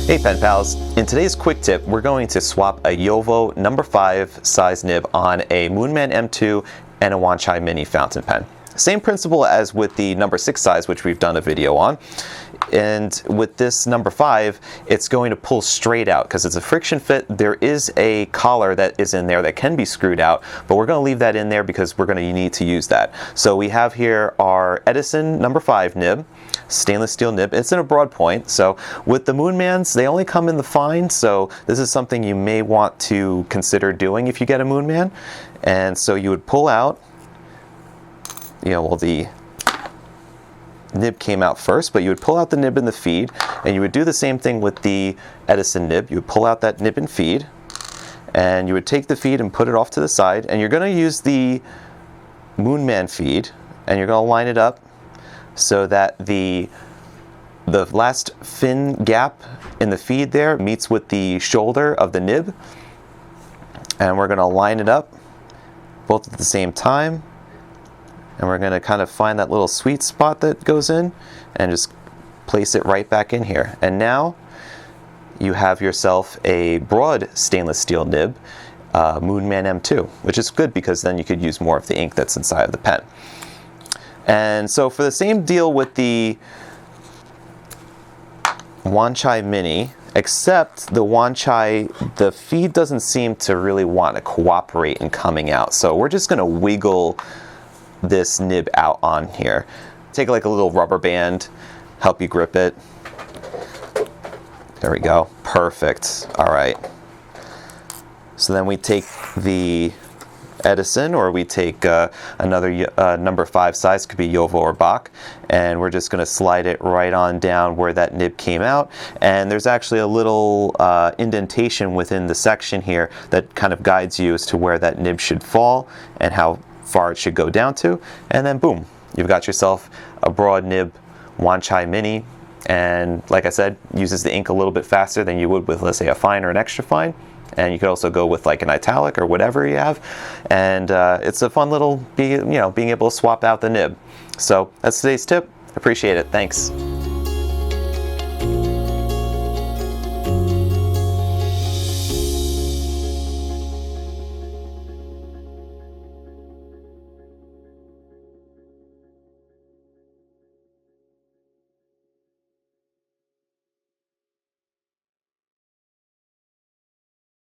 Hey pen pals, in today's quick tip we're going to swap a Jowo number 5 size nib on a Moonman M2 and a Wancai Mini fountain pen. Same principle as with the number 6 size, which we've done a video on. And with this number 5, it's going to pull straight out because it's a friction fit. There is a collar that is in there that can be screwed out, but we're going to leave that in there because we're going to need to use that. So we have here our Edison number 5 nib, stainless steel nib. It's in a broad point. So with the Moonmans, they only come in the fine, so this is something you may want to consider doing if you get a Moonman. And so you would pull out, well, the nib came out first, but you would pull out the nib and the feed, and you would do the same thing with the Edison nib. You would pull out that nib and feed, and you would take the feed and put it off to the side, and you're going to use the Moonman feed, and you're going to line it up so that the last fin gap in the feed there meets with the shoulder of the nib, and we're going to line it up both at the same time. And we're going to kind of find that little sweet spot that goes in and just place it right back in here. And now you have yourself a broad stainless steel nib, Moonman M2, which is good because then you could use more of the ink that's inside of the pen. And so for the same deal with the Wancai Mini, except the Wancai, the feed doesn't seem to really want to cooperate in coming out. So we're just going to wiggle this nib out on here. Take like a little rubber band, help you grip it. There we go. Perfect. All right. So then we take the Edison, or we take another number 5 size, could be Jowo or Bock, and we're just going to slide it right on down where that nib came out. And there's actually a little indentation within the section here that kind of guides you as to where that nib should fall and how far it should go down to, and then boom, you've got yourself a broad nib Wancai Mini. And like I said, uses the ink a little bit faster than you would with, let's say, a fine or an extra fine. And you could also go with like an italic or whatever you have, and it's a fun little being able to swap out the nib. So that's today's tip. Appreciate it. Thanks.